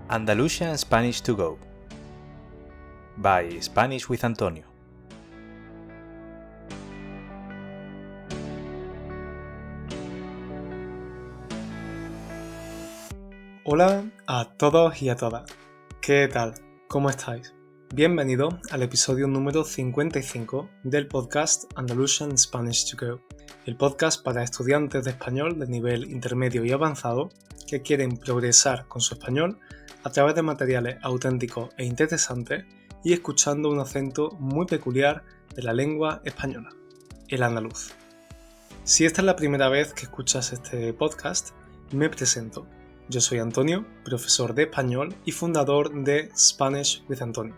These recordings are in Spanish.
Andalusian Spanish to Go by Spanish with Antonio. Hola a todos y a todas. ¿Qué tal? ¿Cómo estáis? Bienvenido al episodio número 55 del podcast Andalusian Spanish to Go, el podcast para estudiantes de español de nivel intermedio y avanzado que quieren progresar con su español a través de materiales auténticos e interesantes y escuchando un acento muy peculiar de la lengua española, el andaluz. Si esta es la primera vez que escuchas este podcast, me presento. Yo soy Antonio, profesor de español y fundador de Spanish with Antonio,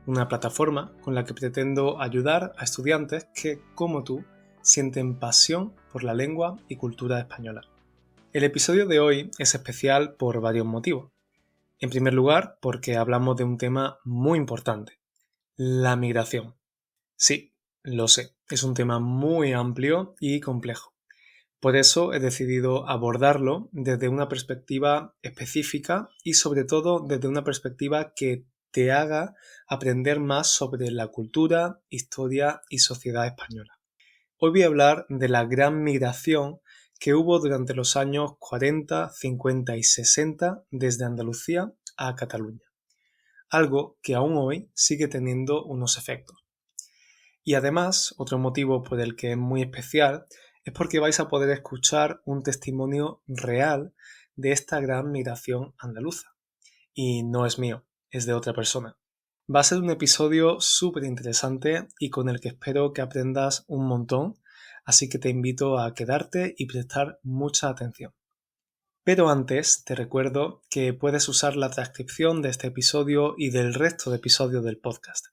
una plataforma con la que pretendo ayudar a estudiantes que, como tú, sienten pasión por la lengua y cultura española. El episodio de hoy es especial por varios motivos. En primer lugar, porque hablamos de un tema muy importante, la migración. Sí, lo sé, es un tema muy amplio y complejo. Por eso he decidido abordarlo desde una perspectiva específica y sobre todo desde una perspectiva que te haga aprender más sobre la cultura, historia y sociedad española. Hoy voy a hablar de la gran migración que hubo durante los años 40, 50 y 60 desde Andalucía a Cataluña, algo que aún hoy sigue teniendo unos efectos. Y además, otro motivo por el que es muy especial es porque vais a poder escuchar un testimonio real de esta gran migración andaluza. Y no es mío, es de otra persona. Va a ser un episodio súper interesante y con el que espero que aprendas un montón, así que te invito a quedarte y prestar mucha atención. Pero antes te recuerdo que puedes usar la transcripción de este episodio y del resto de episodios del podcast.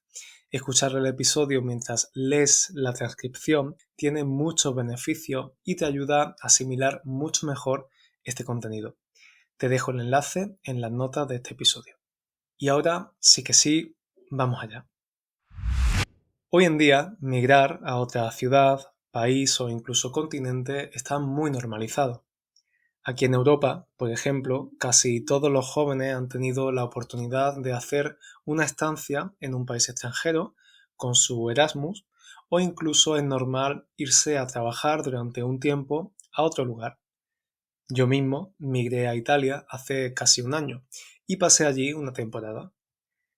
Escuchar el episodio mientras lees la transcripción tiene muchos beneficios y te ayuda a asimilar mucho mejor este contenido. Te dejo el enlace en las notas de este episodio. Y ahora, sí que sí, vamos allá. Hoy en día, migrar a otra ciudad, país o incluso continente está muy normalizado. Aquí en Europa, por ejemplo, casi todos los jóvenes han tenido la oportunidad de hacer una estancia en un país extranjero con su Erasmus o incluso es normal irse a trabajar durante un tiempo a otro lugar. Yo mismo migré a Italia hace casi un año y pasé allí una temporada.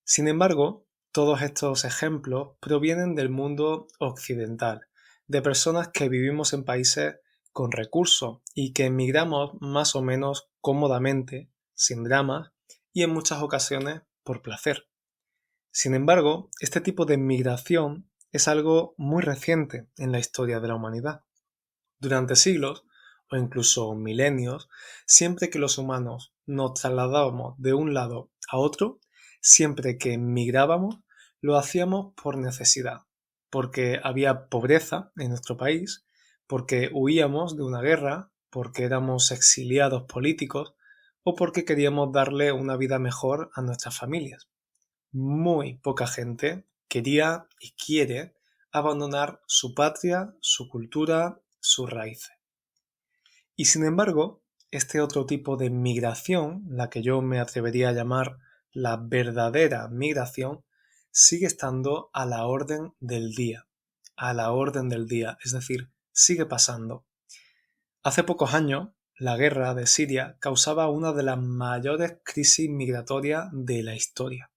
Sin embargo, todos estos ejemplos provienen del mundo occidental, de personas que vivimos en países con recursos y que emigramos más o menos cómodamente, sin dramas y en muchas ocasiones por placer. Sin embargo, este tipo de migración es algo muy reciente en la historia de la humanidad. Durante siglos, o incluso milenios, siempre que los humanos nos trasladábamos de un lado a otro, siempre que migrábamos, lo hacíamos por necesidad, porque había pobreza en nuestro país, porque huíamos de una guerra, porque éramos exiliados políticos o porque queríamos darle una vida mejor a nuestras familias. Muy poca gente quería y quiere abandonar su patria, su cultura, sus raíces. Y sin embargo, este otro tipo de migración, la que yo me atrevería a llamar la verdadera migración, sigue estando a la orden del día. A la orden del día, es decir, sigue pasando. Hace pocos años, la guerra de Siria causaba una de las mayores crisis migratorias de la historia,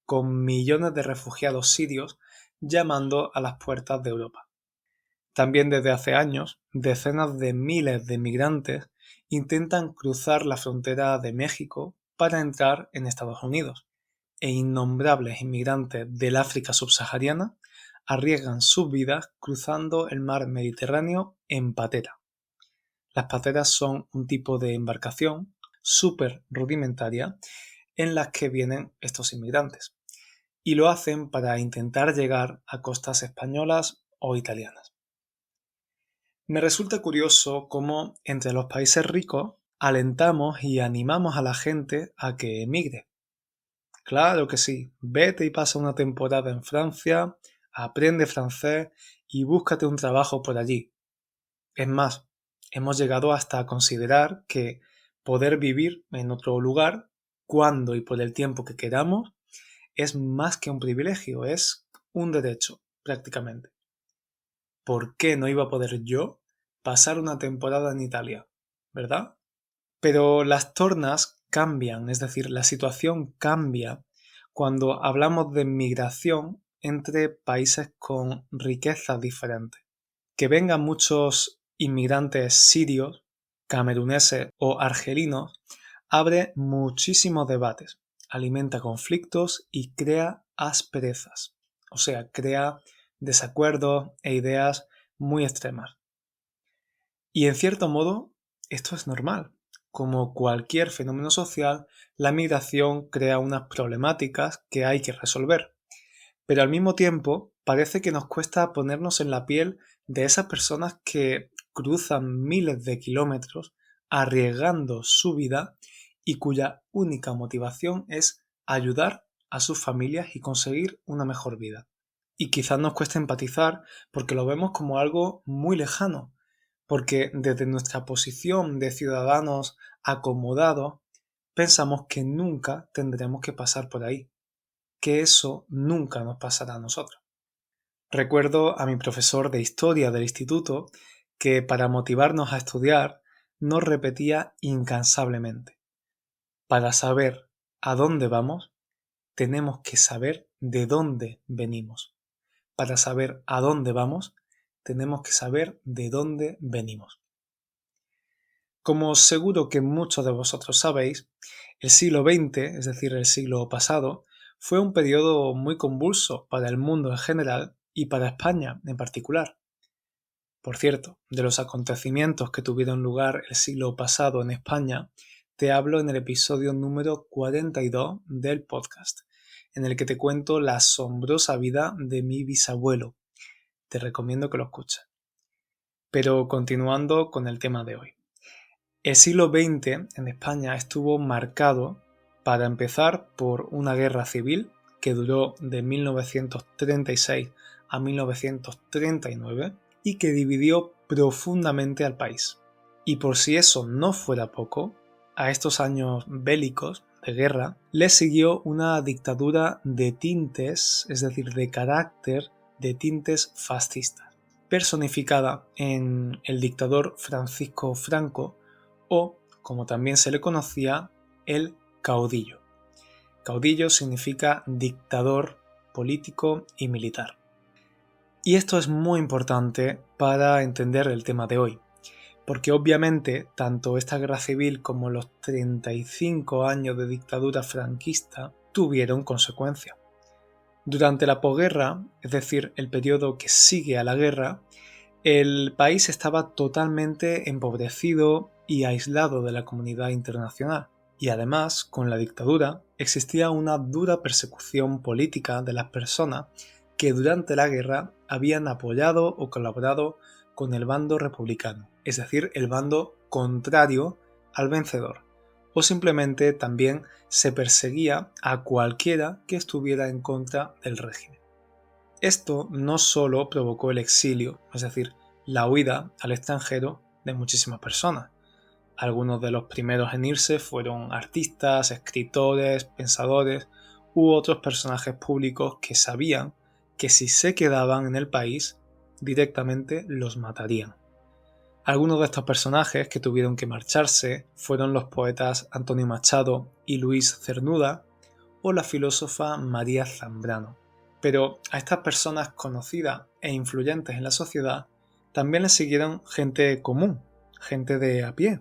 con millones de refugiados sirios llamando a las puertas de Europa. También desde hace años, decenas de miles de migrantes intentan cruzar la frontera de México para entrar en Estados Unidos, e innombrables inmigrantes del África subsahariana arriesgan sus vidas cruzando el mar Mediterráneo en patera. Las pateras son un tipo de embarcación súper rudimentaria en las que vienen estos inmigrantes, y lo hacen para intentar llegar a costas españolas o italianas. Me resulta curioso cómo entre los países ricos alentamos y animamos a la gente a que emigre. Claro que sí, vete y pasa una temporada en Francia, aprende francés y búscate un trabajo por allí. Es más, hemos llegado hasta a considerar que poder vivir en otro lugar cuándo y por el tiempo que queramos es más que un privilegio, es un derecho, prácticamente. ¿Por qué no iba a poder yo pasar una temporada en Italia? ¿Verdad? Pero las tornas cambian, es decir, la situación cambia cuando hablamos de migración entre países con riquezas diferentes. Que vengan muchos inmigrantes sirios, cameruneses o argelinos abre muchísimos debates, alimenta conflictos y crea asperezas, o sea, crea desacuerdos e ideas muy extremas. Y en cierto modo, esto es normal. Como cualquier fenómeno social, la migración crea unas problemáticas que hay que resolver. Pero al mismo tiempo, parece que nos cuesta ponernos en la piel de esas personas que cruzan miles de kilómetros arriesgando su vida y cuya única motivación es ayudar a sus familias y conseguir una mejor vida. Y quizás nos cueste empatizar porque lo vemos como algo muy lejano, porque desde nuestra posición de ciudadanos acomodados pensamos que nunca tendremos que pasar por ahí, que eso nunca nos pasará a nosotros. Recuerdo a mi profesor de historia del instituto que para motivarnos a estudiar nos repetía incansablemente: para saber a dónde vamos, tenemos que saber de dónde venimos. Para saber a dónde vamos, tenemos que saber de dónde venimos. Como seguro que muchos de vosotros sabéis, el siglo XX, es decir, el siglo pasado, fue un periodo muy convulso para el mundo en general y para España en particular. Por cierto, de los acontecimientos que tuvieron lugar el siglo pasado en España, te hablo en el episodio número 42 del podcast, en el que te cuento la asombrosa vida de mi bisabuelo. Te recomiendo que lo escuches. Pero continuando con el tema de hoy. El siglo XX en España estuvo marcado, para empezar, por una guerra civil que duró de 1936 a 1939 y que dividió profundamente al país. Y por si eso no fuera poco, a estos años bélicos de guerra le siguió una dictadura de tintes, es decir, de carácter de tintes fascistas, personificada en el dictador Francisco Franco, o, como también se le conocía, el caudillo. Caudillo significa dictador político y militar. Y esto es muy importante para entender el tema de hoy, porque obviamente tanto esta guerra civil como los 35 años de dictadura franquista tuvieron consecuencias. Durante la posguerra, es decir, el periodo que sigue a la guerra, el país estaba totalmente empobrecido y aislado de la comunidad internacional. Y además, con la dictadura, existía una dura persecución política de las personas que durante la guerra habían apoyado o colaborado con el bando republicano, es decir, el bando contrario al vencedor. O simplemente también se perseguía a cualquiera que estuviera en contra del régimen. Esto no solo provocó el exilio, es decir, la huida al extranjero de muchísimas personas. Algunos de los primeros en irse fueron artistas, escritores, pensadores u otros personajes públicos que sabían que si se quedaban en el país, directamente los matarían. Algunos de estos personajes que tuvieron que marcharse fueron los poetas Antonio Machado y Luis Cernuda o la filósofa María Zambrano. Pero a estas personas conocidas e influyentes en la sociedad también les siguieron gente común, gente de a pie,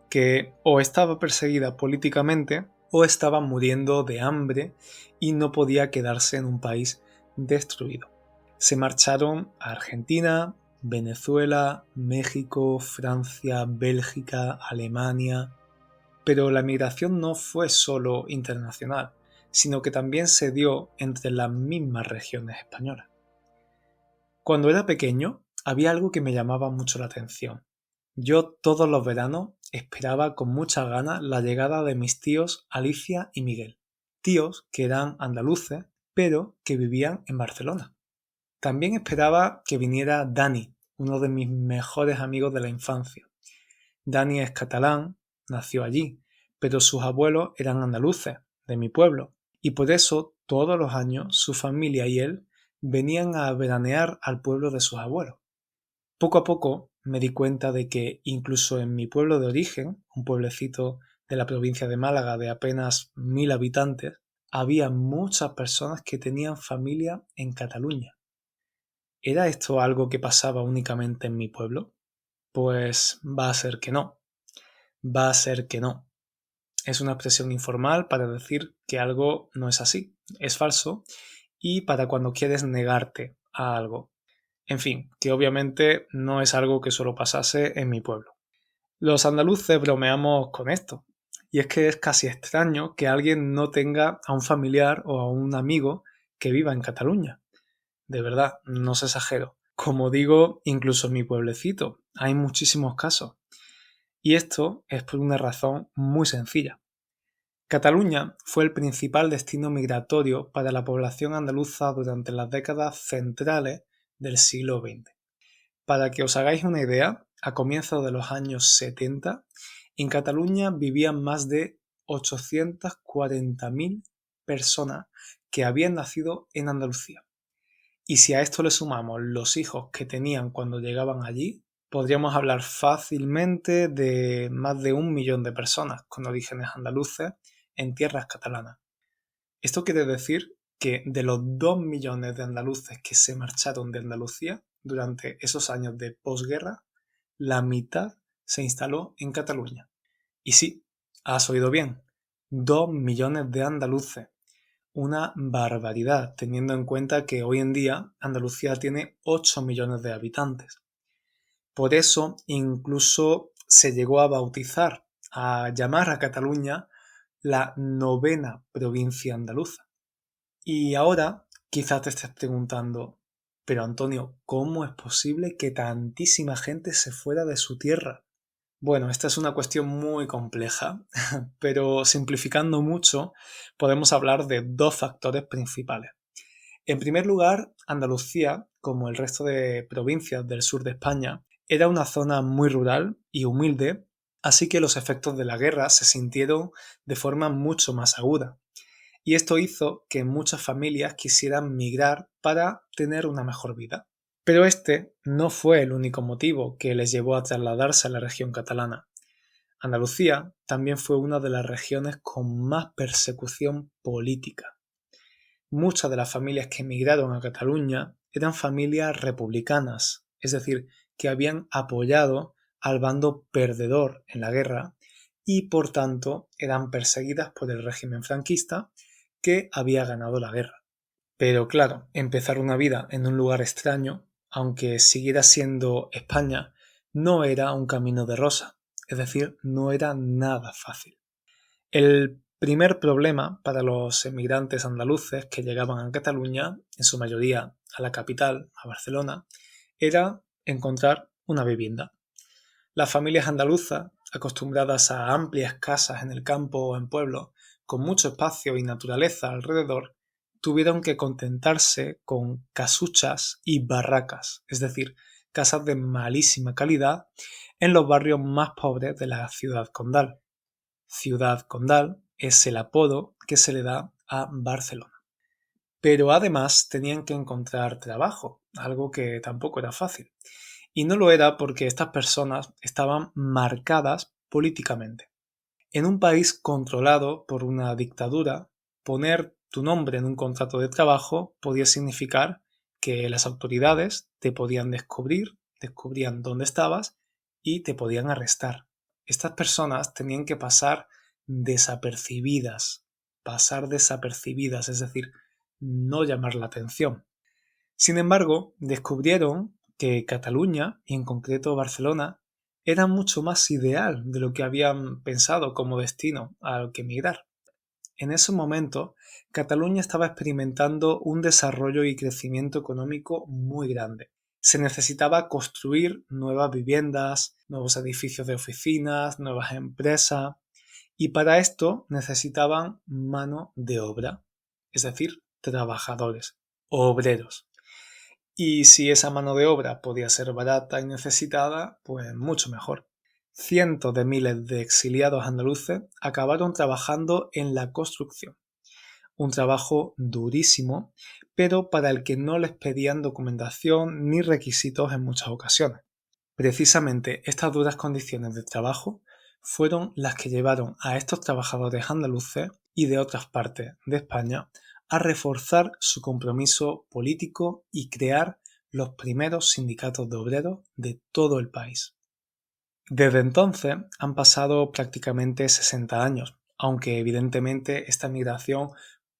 que o estaba perseguida políticamente o estaba muriendo de hambre y no podía quedarse en un país destruido. Se marcharon a Argentina, Venezuela, México, Francia, Bélgica, Alemania. Pero la migración no fue solo internacional, sino que también se dio entre las mismas regiones españolas. Cuando era pequeño, había algo que me llamaba mucho la atención. Yo todos los veranos esperaba con muchas ganas la llegada de mis tíos Alicia y Miguel, tíos que eran andaluces, pero que vivían en Barcelona. También esperaba que viniera Dani, uno de mis mejores amigos de la infancia. Dani es catalán, nació allí, pero sus abuelos eran andaluces, de mi pueblo, y por eso todos los años su familia y él venían a veranear al pueblo de sus abuelos. Poco a poco me di cuenta de que incluso en mi pueblo de origen, un pueblecito de la provincia de Málaga de apenas 1000 habitantes, había muchas personas que tenían familia en Cataluña. ¿Era esto algo que pasaba únicamente en mi pueblo? Pues va a ser que no. Va a ser que no. Es una expresión informal para decir que algo no es así, es falso, y para cuando quieres negarte a algo. En fin, que obviamente no es algo que solo pasase en mi pueblo. Los andaluces bromeamos con esto, y es que es casi extraño que alguien no tenga a un familiar o a un amigo que viva en Cataluña. De verdad, no os exagero. Como digo, incluso en mi pueblecito hay muchísimos casos. Y esto es por una razón muy sencilla. Cataluña fue el principal destino migratorio para la población andaluza durante las décadas centrales del siglo XX. Para que os hagáis una idea, a comienzos de los años 70, en Cataluña vivían más de 840.000 personas que habían nacido en Andalucía. Y si a esto le sumamos los hijos que tenían cuando llegaban allí, podríamos hablar fácilmente de más de 1 millón de personas con orígenes andaluces en tierras catalanas. Esto quiere decir que de los 2 millones de andaluces que se marcharon de Andalucía durante esos años de posguerra, la mitad se instaló en Cataluña. Y sí, has oído bien, 2 millones de andaluces. Una barbaridad, teniendo en cuenta que hoy en día Andalucía tiene 8 millones de habitantes. Por eso incluso se llegó a bautizar, a llamar a Cataluña la novena provincia andaluza. Y ahora quizás te estés preguntando, pero Antonio, ¿cómo es posible que tantísima gente se fuera de su tierra? Bueno, esta es una cuestión muy compleja, pero simplificando mucho, podemos hablar de dos factores principales. En primer lugar, Andalucía, como el resto de provincias del sur de España, era una zona muy rural y humilde, así que los efectos de la guerra se sintieron de forma mucho más aguda. Y esto hizo que muchas familias quisieran migrar para tener una mejor vida. Pero este no fue el único motivo que les llevó a trasladarse a la región catalana. Andalucía también fue una de las regiones con más persecución política. Muchas de las familias que emigraron a Cataluña eran familias republicanas, es decir, que habían apoyado al bando perdedor en la guerra y por tanto eran perseguidas por el régimen franquista que había ganado la guerra. Pero claro, empezar una vida en un lugar extraño, aunque siguiera siendo España, no era un camino de rosa, es decir, no era nada fácil. El primer problema para los emigrantes andaluces que llegaban a Cataluña, en su mayoría a la capital, a Barcelona, era encontrar una vivienda. Las familias andaluzas, acostumbradas a amplias casas en el campo o en pueblos, con mucho espacio y naturaleza alrededor, tuvieron que contentarse con casuchas y barracas, es decir, casas de malísima calidad en los barrios más pobres de la ciudad condal. Ciudad condal es el apodo que se le da a Barcelona. Pero además tenían que encontrar trabajo, algo que tampoco era fácil. Y no lo era porque estas personas estaban marcadas políticamente. En un país controlado por una dictadura, poner tu nombre en un contrato de trabajo podía significar que las autoridades te podían descubrir, descubrían dónde estabas y te podían arrestar. Estas personas tenían que pasar desapercibidas, es decir, no llamar la atención. Sin embargo, descubrieron que Cataluña, y en concreto Barcelona, era mucho más ideal de lo que habían pensado como destino al que emigrar. En ese momento, Cataluña estaba experimentando un desarrollo y crecimiento económico muy grande. Se necesitaba construir nuevas viviendas, nuevos edificios de oficinas, nuevas empresas, y para esto necesitaban mano de obra, es decir, trabajadores, obreros. Y si esa mano de obra podía ser barata y necesitada, pues mucho mejor. cientos de miles de exiliados andaluces acabaron trabajando en la construcción. Un trabajo durísimo, pero para el que no les pedían documentación ni requisitos en muchas ocasiones. Precisamente estas duras condiciones de trabajo fueron las que llevaron a estos trabajadores andaluces y de otras partes de España a reforzar su compromiso político y crear los primeros sindicatos de obreros de todo el país. Desde entonces han pasado prácticamente 60 años, aunque evidentemente esta migración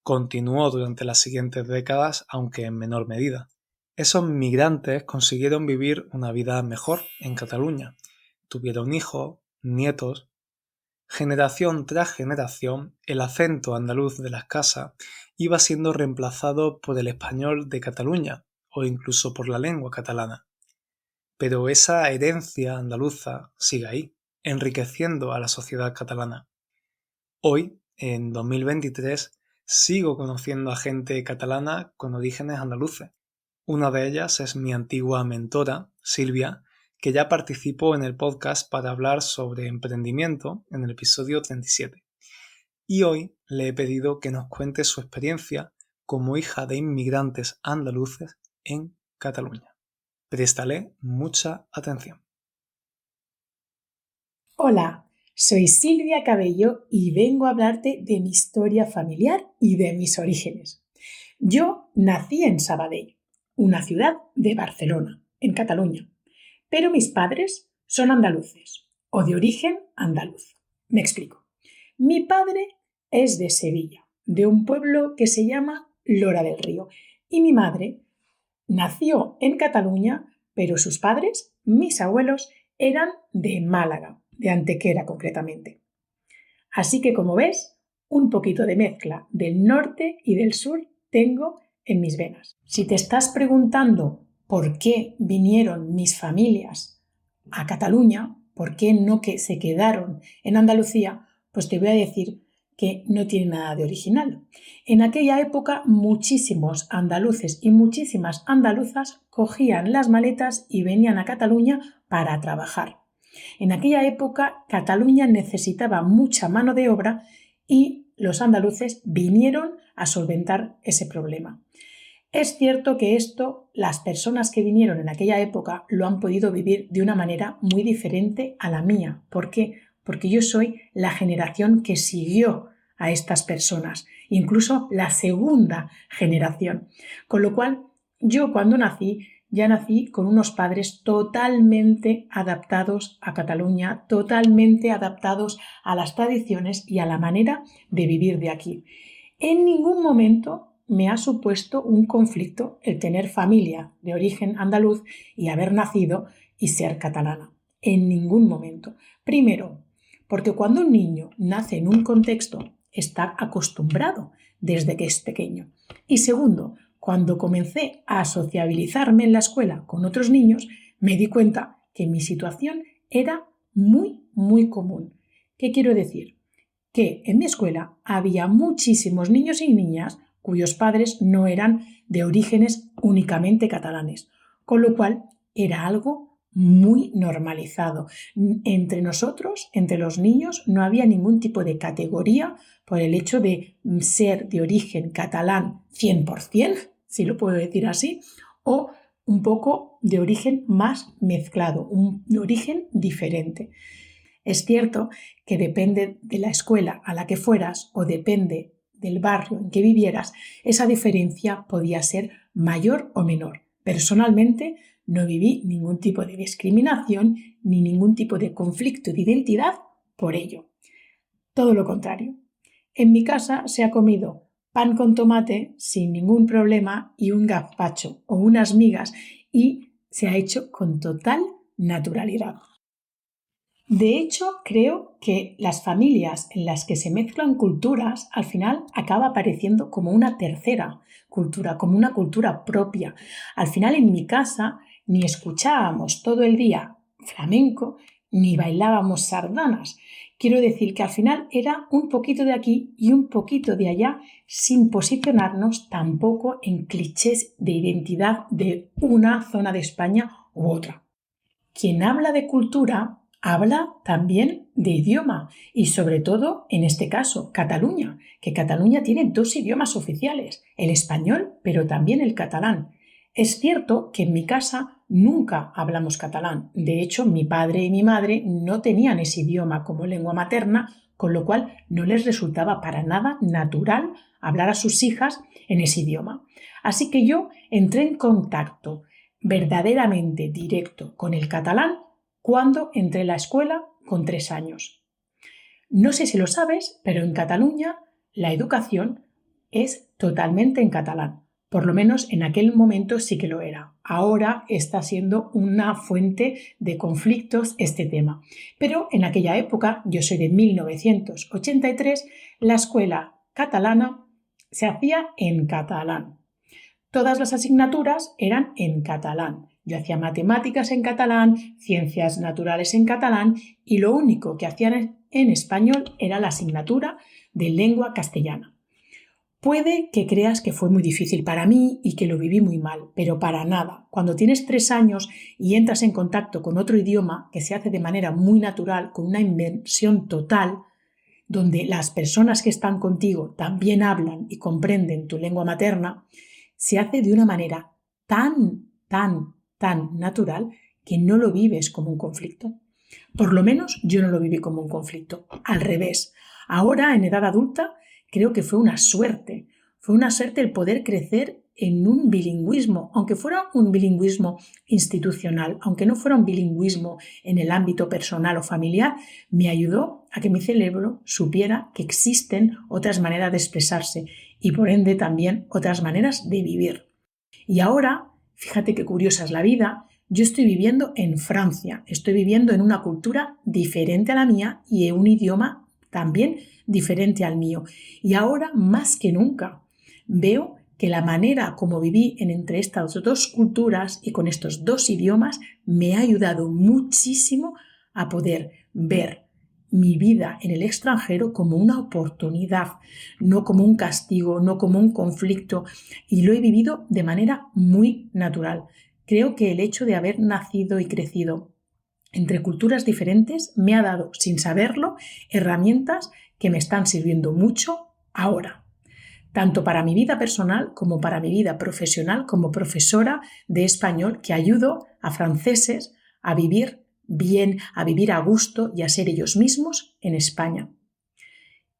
continuó durante las siguientes décadas, aunque en menor medida. Esos migrantes consiguieron vivir una vida mejor en Cataluña. Tuvieron hijos, nietos. Generación tras generación, el acento andaluz de las casas iba siendo reemplazado por el español de Cataluña o incluso por la lengua catalana. Pero esa herencia andaluza sigue ahí, enriqueciendo a la sociedad catalana. Hoy, en 2023, sigo conociendo a gente catalana con orígenes andaluces. Una de ellas es mi antigua mentora, Silvia, que ya participó en el podcast para hablar sobre emprendimiento en el episodio 37. Y hoy le he pedido que nos cuente su experiencia como hija de inmigrantes andaluces en Cataluña. Préstale mucha atención. Hola, soy Silvia Cabello y vengo a hablarte de mi historia familiar y de mis orígenes. Yo nací en Sabadell, una ciudad de Barcelona, en Cataluña, pero mis padres son andaluces o de origen andaluz. Me explico. Mi padre es de Sevilla, de un pueblo que se llama Lora del Río, y mi madre nació en Cataluña, pero sus padres, mis abuelos, eran de Málaga, de Antequera concretamente. Así que, como ves, un poquito de mezcla del norte y del sur tengo en mis venas. Si te estás preguntando por qué vinieron mis familias a Cataluña, por qué no se quedaron en Andalucía, pues te voy a decir que no tiene nada de original. En aquella época muchísimos andaluces y muchísimas andaluzas cogían las maletas y venían a Cataluña para trabajar. En aquella época Cataluña necesitaba mucha mano de obra y los andaluces vinieron a solventar ese problema. Es cierto que esto, las personas que vinieron en aquella época lo han podido vivir de una manera muy diferente a la mía. ¿Por qué? Porque yo soy la generación que siguió a estas personas, incluso la segunda generación. Con lo cual, yo cuando nací, ya nací con unos padres totalmente adaptados a Cataluña, totalmente adaptados a las tradiciones y a la manera de vivir de aquí. En ningún momento me ha supuesto un conflicto el tener familia de origen andaluz y haber nacido y ser catalana. En ningún momento. Primero, porque cuando un niño nace en un contexto, está acostumbrado desde que es pequeño. Y segundo, cuando comencé a sociabilizarme en la escuela con otros niños, me di cuenta que mi situación era muy común. ¿Qué quiero decir? Que en mi escuela había muchísimos niños y niñas cuyos padres no eran de orígenes únicamente catalanes, con lo cual era algo muy normalizado. Entre nosotros, entre los niños, no había ningún tipo de categoría por el hecho de ser de origen catalán 100%, si lo puedo decir así, o un poco de origen más mezclado, un origen diferente. Es cierto que depende de la escuela a la que fueras o depende del barrio en que vivieras, esa diferencia podía ser mayor o menor. Personalmente, no viví ningún tipo de discriminación ni ningún tipo de conflicto de identidad por ello. Todo lo contrario. En mi casa se ha comido pan con tomate sin ningún problema y un gazpacho o unas migas y se ha hecho con total naturalidad. De hecho, creo que las familias en las que se mezclan culturas al final acaba apareciendo como una tercera cultura, como una cultura propia. Al final en mi casa ni escuchábamos todo el día flamenco ni bailábamos sardanas. Quiero decir que al final era un poquito de aquí y un poquito de allá sin posicionarnos tampoco en clichés de identidad de una zona de España u otra. Quien habla de cultura habla también de idioma y sobre todo, en este caso, Cataluña, que Cataluña tiene dos idiomas oficiales, el español pero también el catalán. Es cierto que en mi casa nunca hablamos catalán. De hecho, mi padre y mi madre no tenían ese idioma como lengua materna, con lo cual no les resultaba para nada natural hablar a sus hijas en ese idioma. Así que yo entré en contacto verdaderamente directo con el catalán cuando entré a la escuela con 3 años. No sé si lo sabes, pero en Cataluña la educación es totalmente en catalán. Por lo menos en aquel momento sí que lo era. Ahora está siendo una fuente de conflictos este tema. Pero en aquella época, yo soy de 1983, la escuela catalana se hacía en catalán. Todas las asignaturas eran en catalán. Yo hacía matemáticas en catalán, ciencias naturales en catalán y lo único que hacían en español era la asignatura de lengua castellana. Puede que creas que fue muy difícil para mí y que lo viví muy mal, pero para nada. Cuando tienes 3 años y entras en contacto con otro idioma que se hace de manera muy natural, con una inmersión total, donde las personas que están contigo también hablan y comprenden tu lengua materna, se hace de una manera tan natural que no lo vives como un conflicto. Por lo menos yo no lo viví como un conflicto. Al revés. Ahora, en edad adulta, creo que fue una suerte. Fue una suerte el poder crecer en un bilingüismo, aunque fuera un bilingüismo institucional, aunque no fuera un bilingüismo en el ámbito personal o familiar, me ayudó a que mi cerebro supiera que existen otras maneras de expresarse y por ende también otras maneras de vivir. Y ahora, fíjate qué curiosa es la vida, yo estoy viviendo en Francia, estoy viviendo en una cultura diferente a la mía y en un idioma también diferente al mío. Y ahora, más que nunca, veo que la manera como viví entre estas dos culturas y con estos dos idiomas me ha ayudado muchísimo a poder ver mi vida en el extranjero como una oportunidad, no como un castigo, no como un conflicto, y lo he vivido de manera muy natural. Creo que el hecho de haber nacido y crecido entre culturas diferentes me ha dado, sin saberlo, herramientas que me están sirviendo mucho ahora, tanto para mi vida personal como para mi vida profesional como profesora de español, que ayudo a franceses a vivir bien, a vivir a gusto y a ser ellos mismos en España.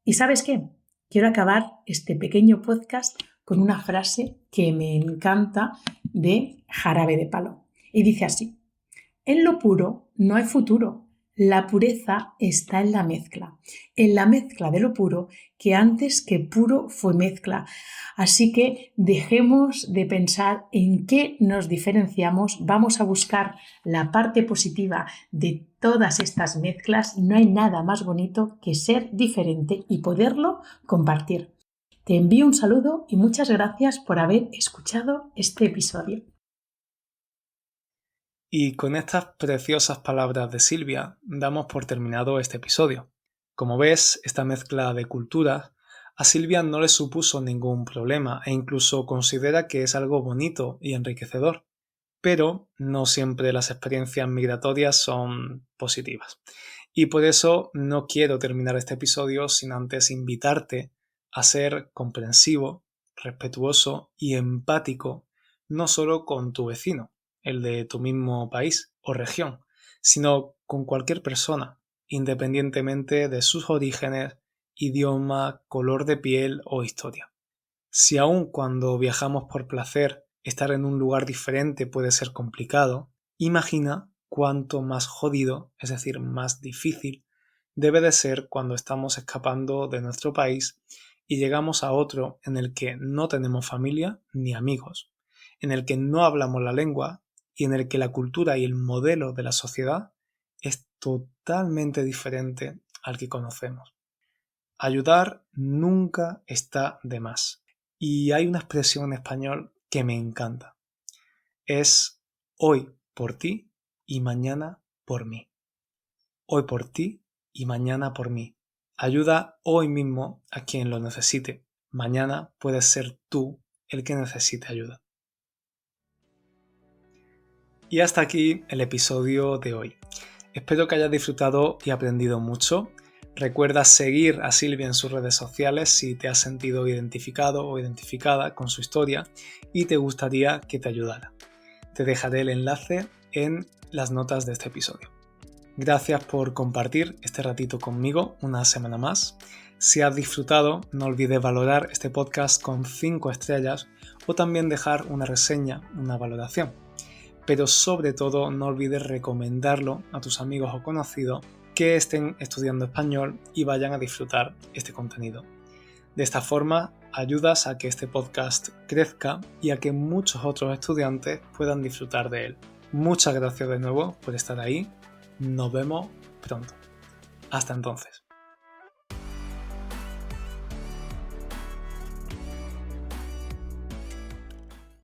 ¿Y sabes qué? Quiero acabar este pequeño podcast con una frase que me encanta de Jarabe de Palo. Y dice así: en lo puro no hay futuro. La pureza está en la mezcla de lo puro, que antes que puro fue mezcla. Así que dejemos de pensar en qué nos diferenciamos, vamos a buscar la parte positiva de todas estas mezclas. No hay nada más bonito que ser diferente y poderlo compartir. Te envío un saludo y muchas gracias por haber escuchado este episodio. Y con estas preciosas palabras de Silvia, damos por terminado este episodio. Como ves, esta mezcla de culturas a Silvia no le supuso ningún problema e incluso considera que es algo bonito y enriquecedor. Pero no siempre las experiencias migratorias son positivas. Y por eso no quiero terminar este episodio sin antes invitarte a ser comprensivo, respetuoso y empático, no solo con tu vecino, el de tu mismo país o región, sino con cualquier persona, independientemente de sus orígenes, idioma, color de piel o historia. Si aun cuando viajamos por placer, estar en un lugar diferente puede ser complicado, imagina cuánto más jodido, es decir, más difícil, debe de ser cuando estamos escapando de nuestro país y llegamos a otro en el que no tenemos familia ni amigos, en el que no hablamos la lengua y en el que la cultura y el modelo de la sociedad es totalmente diferente al que conocemos. Ayudar nunca está de más. Y hay una expresión en español que me encanta. Es hoy por ti y mañana por mí. Hoy por ti y mañana por mí. Ayuda hoy mismo a quien lo necesite. Mañana puedes ser tú el que necesite ayuda. Y hasta aquí el episodio de hoy. Espero que hayas disfrutado y aprendido mucho. Recuerda seguir a Silvia en sus redes sociales si te has sentido identificado o identificada con su historia y te gustaría que te ayudara. Te dejaré el enlace en las notas de este episodio. Gracias por compartir este ratito conmigo una semana más. Si has disfrutado, no olvides valorar este podcast con 5 estrellas o también dejar una reseña, una valoración. Pero sobre todo, no olvides recomendarlo a tus amigos o conocidos que estén estudiando español y vayan a disfrutar este contenido. De esta forma, ayudas a que este podcast crezca y a que muchos otros estudiantes puedan disfrutar de él. Muchas gracias de nuevo por estar ahí. Nos vemos pronto. Hasta entonces.